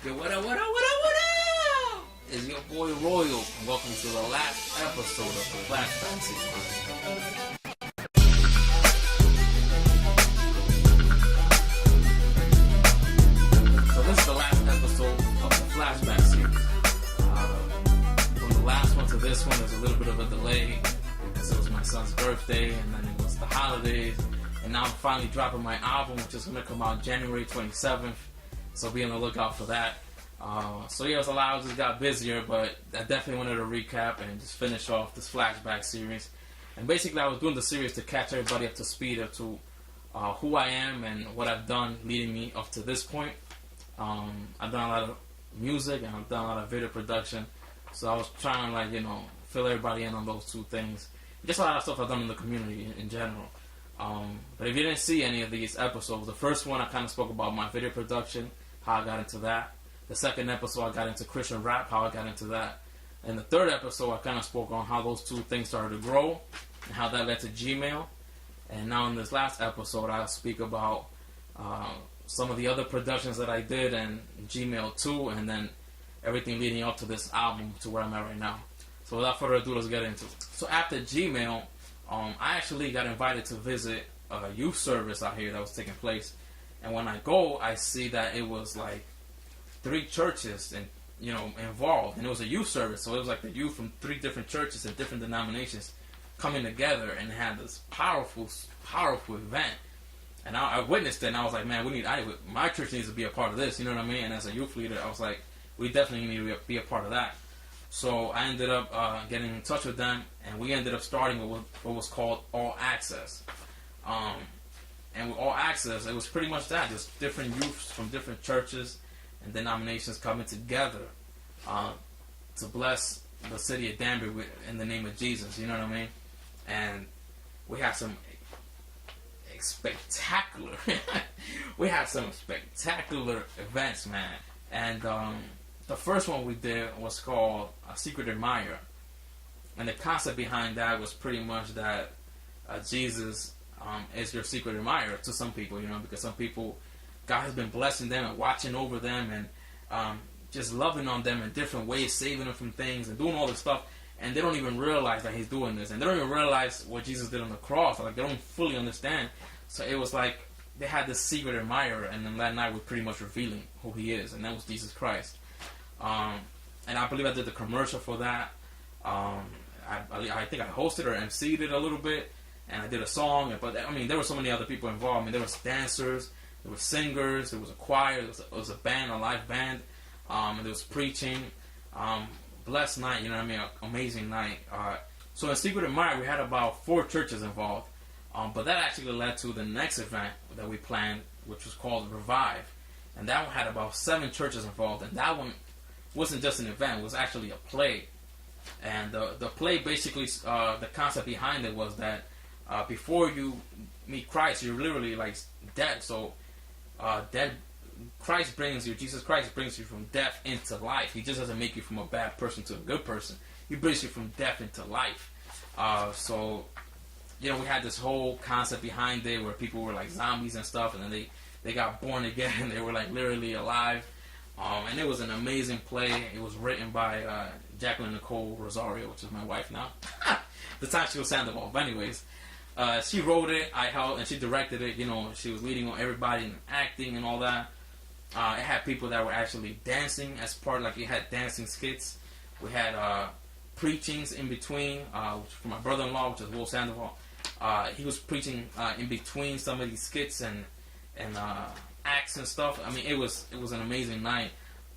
Yo, what up, what up, what up, what up? It's your boy Royal, and welcome to the last episode of the Flashback series. So this is the last episode of the Flashback series. From the last one to this one, there's a little bit of a delay, because it was my son's birthday, and then it was the holidays, and now I'm finally dropping my album, which is going to come out January 27th. So be on the lookout for that. So yeah, it was a lot. I just got busier, but I definitely wanted to recap and just finish off this flashback series. And basically, I was doing the series to catch everybody up to speed up to who I am and what I've done leading me up to this point. I've done a lot of music and I've done a lot of video production. So I was trying to fill everybody in on those two things. Just a lot of stuff I've done in the community in general. But if you didn't see any of these episodes, the first one I kind of spoke about my video production, how I got into that. The second episode I got into Christian rap, how I got into that. And the third episode I kind of spoke on how those two things started to grow and how that led to Gmail. And now in this last episode I'll speak about some of the other productions that I did and Gmail too, and then everything leading up to this album to where I'm at right now. So without further ado, let's get into it. So after Gmail, I actually got invited to visit a youth service out here that was taking place. And when I go, I see that it was like 3 churches and involved, and it was a youth service. So it was like the youth from 3 different churches and different denominations coming together and had this powerful event. And I witnessed it, and I was like, man, my church needs to be a part of this. You know what I mean? And as a youth leader, I was like, we definitely need to be a part of that. So I ended up getting in touch with them, and we ended up starting with what was called All Access. And with All Access, it was pretty much that, just different youths from different churches and denominations coming together to bless the city of Danbury in the name of Jesus, you know what I mean? And we had some spectacular events, man. And the first one we did was called A Secret Admirer. And the concept behind that was pretty much that Jesus is your secret admirer to some people, because some people, God has been blessing them and watching over them and just loving on them in different ways, saving them from things and doing all this stuff, and they don't even realize that He's doing this, and they don't even realize what Jesus did on the cross. Like, they don't fully understand. So it was like they had this secret admirer, and then that night we're pretty much revealing who He is, and that was Jesus Christ. And I believe I did the commercial for that. I think I hosted or emceed it a little bit, and I did a song. But there were so many other people involved. There was dancers, there were singers, there was a choir, there was a band, a live band, and there was preaching. Blessed night, amazing night. So in Secret Admirer, we had about 4 churches involved. But that actually led to the next event that we planned, which was called Revive. And that one had about 7 churches involved. And that one wasn't just an event, it was actually a play. And the play, basically, the concept behind it was that before you meet Christ, you're literally like dead. So Jesus Christ brings you from death into life. He just doesn't make you from a bad person to a good person. He brings you from death into life. So we had this whole concept behind it where people were like zombies and stuff, and then they got born again. They were like literally alive. And it was an amazing play. It was written by Jacqueline Nicole Rosario, which is my wife now. The time she was Sandoval. But anyways, she wrote it, I helped, and she directed it. She was leading on everybody and acting and all that. It had people that were actually dancing as part, like it had dancing skits. We had preachings in between, for my brother-in-law, which is Will Sandoval. He was preaching in between some of these skits and acts and stuff. It was an amazing night,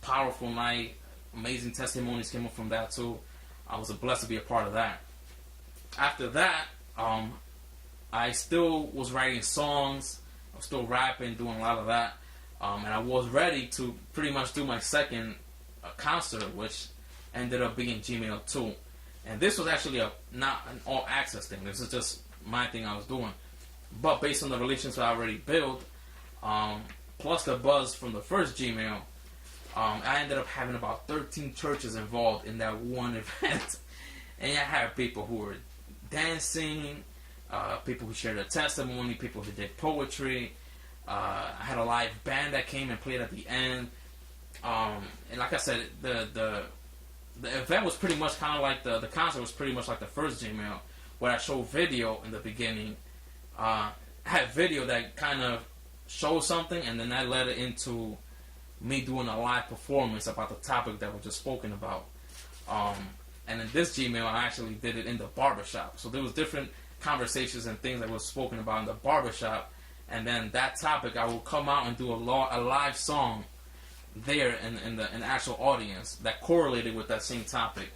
powerful night, amazing testimonies came up from that too. I was blessed to be a part of that. After that, I still was writing songs, I was still rapping, doing a lot of that, and I was ready to pretty much do my second concert, which ended up being Gmail 2. And this was actually not an all access thing. This is just my thing I was doing. But based on the relationship I already built, plus the buzz from the first Gmail, I ended up having about 13 churches involved in that one event. And I had people who were dancing, people who shared their testimony, people who did poetry. I had a live band that came and played at the end. And like I said, the event was pretty much kind of like the concert was pretty much like the first Gmail, where I showed video in the beginning. Had video that kind of showed something, and then that led it into me doing a live performance about the topic that was just spoken about. And in this Gmail, I actually did it in the barbershop. So there was different conversations and things that was spoken about in the barbershop, and then that topic I will come out and do a live song there in the actual audience that correlated with that same topic.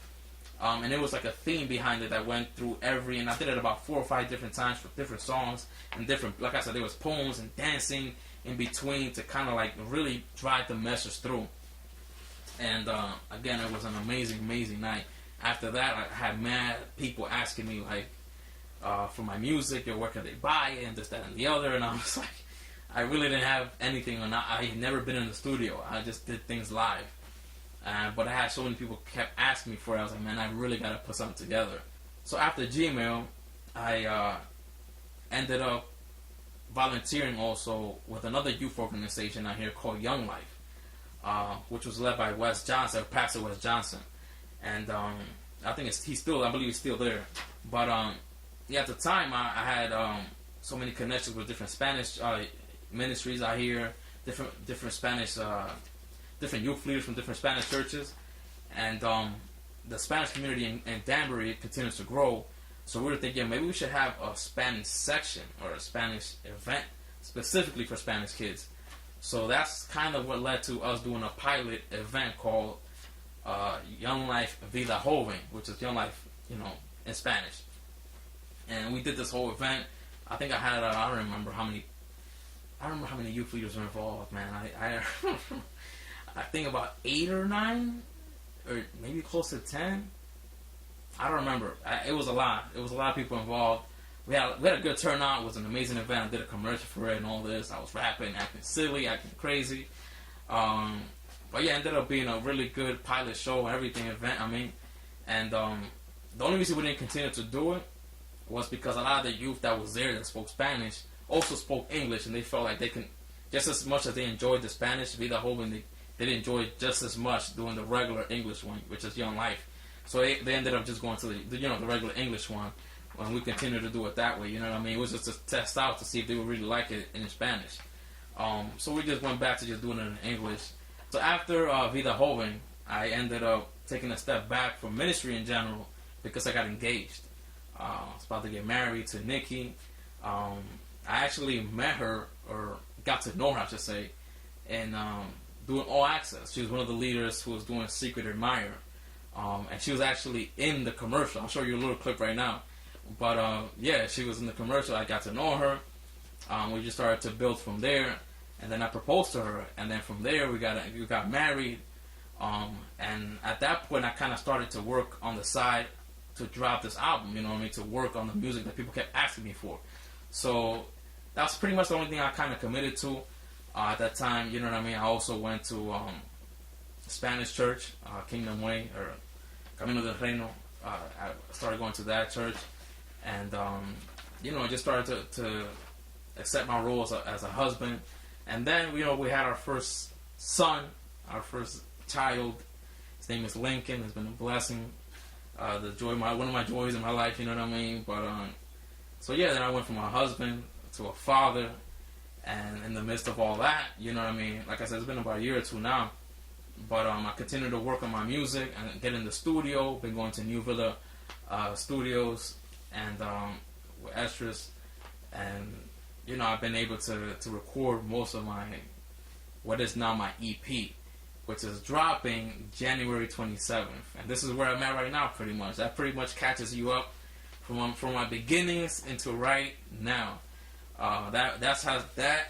And it was like a theme behind it that went through and I did it about 4 or 5 different times for different songs and different, like I said, there was poems and dancing in between to kind of like really drive the message through. And again, it was an amazing night. After that, I had mad people asking me like for my music, or where can they buy it, and this, that, and the other. And I was like, I really didn't have anything, I had never been in the studio. I just did things live. But I had so many people kept asking me for it. I was like, man, I really got to put something together. So after Gmail, I ended up volunteering also with another youth organization out here called Young Life, which was led by Wes Johnson, Pastor Wes Johnson. And I think I believe he's still there. But at the time, I had so many connections with different Spanish ministries out here, different Spanish, different youth leaders from different Spanish churches, and the Spanish community in Danbury continues to grow. So we were thinking maybe we should have a Spanish section or a Spanish event specifically for Spanish kids. So that's kind of what led to us doing a pilot event called Young Life Vida Joven, which is Young Life, in Spanish. And we did this whole event. I think I had I don't remember how many youth leaders were involved, man. I think about 8 or 9, or maybe close to 10. I don't remember. It was a lot. It was a lot of people involved. We had a good turnout. It was an amazing event. I did a commercial for it and all this. I was rapping, acting silly, acting crazy. But yeah, it ended up being a really good pilot show, everything event. And the only reason we didn't continue to do it was because a lot of the youth that was there that spoke Spanish also spoke English, and they felt like they can, just as much as they enjoyed the Spanish Vida Joven, they enjoyed just as much doing the regular English one, which is Young Life. So they ended up just going to the regular English one, and we continued to do it that way. You know what I mean? It was just to test out to see if they would really like it in Spanish. So we just went back to just doing it in English. So after Vida Joven, I ended up taking a step back from ministry in general because I got engaged. I was about to get married to Nikki. I actually met her, or got to know her, I should say, and doing All Access. She was one of the leaders who was doing Secret Admirer. And she was actually in the commercial. I'll show you a little clip right now. But yeah, she was in the commercial. I got to know her. We just started to build from there. And then I proposed to her. And then from there, we got married. And at that point, I kind of started to work on the side to drop this album, to work on the music that people kept asking me for. So that's pretty much the only thing I kind of committed to at that time. I also went to Spanish church, Kingdom Way, or Camino del Reino. I started going to that church, and just started to accept my role as a husband. And then we had our first son, our first child. His name is Lincoln. It's been a blessing, one of my joys in my life. But so yeah, then I went from a husband to a father, and in the midst of all that, like I said, it's been about a year or two now. But I continue to work on my music and get in the studio. Been going to New Villa Studios and with Estrus, and I've been able to record most of what is now my EP, which is dropping January 27th. And this is where I'm at right now, pretty much. That pretty much catches you up from my beginnings into right now. That's how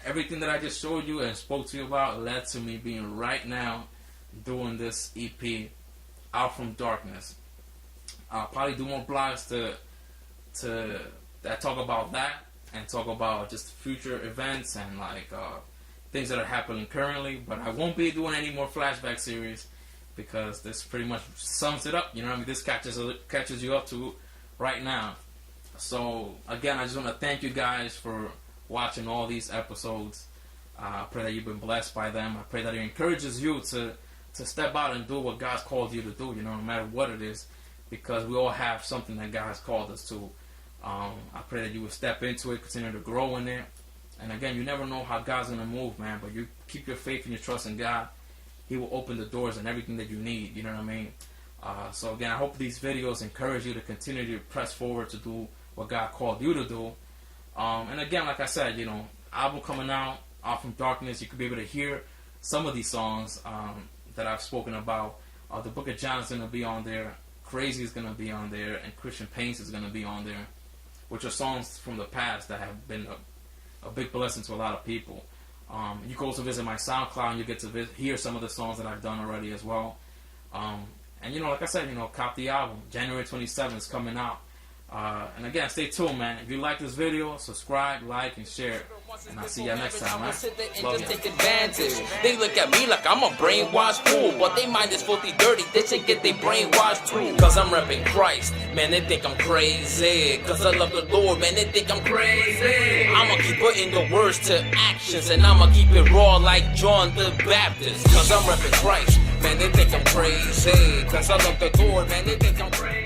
everything that I just showed you and spoke to you about led to me being right now doing this EP, Out From Darkness. I'll probably do more blogs that talk about that and talk about just future events and things that are happening currently. But I won't be doing any more flashback series because this pretty much sums it up. This catches you up to right now. So again, I just want to thank you guys for watching all these episodes. I pray that you've been blessed by them. I pray that it encourages you to step out and do what God's called you to do, no matter what it is, because we all have something that God has called us to. I pray that you will step into it, continue to grow in it. And again, you never know how God's going to move, man, but you keep your faith and your trust in God. He will open the doors and everything that you need, you know what I mean? So again, I hope these videos encourage you to continue to press forward to do what God called you to do. And again, like I said, album coming out from Darkness, you could be able to hear some of these songs that I've spoken about. The Book of John is going to be on there. Crazy is going to be on there. And Christian Pains is going to be on there, which are songs from the past that have been a big blessing to a lot of people. You can also visit my SoundCloud and you get to hear some of the songs that I've done already as well. And like I said, cop the album. January 27th is coming out. And again, stay tuned, man. If you like this video, subscribe, like, and share. And I'll see you next time, man. Love you. Take advantage. They look at me like I'm a brainwashed fool, but they mind is filthy dirty. They should get their brainwashed too. Cause I'm repping Christ, man. They think I'm crazy. Cause I love the Lord, man. They think I'm crazy. I'ma keep putting the words to actions, and I'ma keep it raw like John the Baptist. Cause I'm repping Christ, man. They think I'm crazy. Cause I love the Lord, man. They think I'm crazy.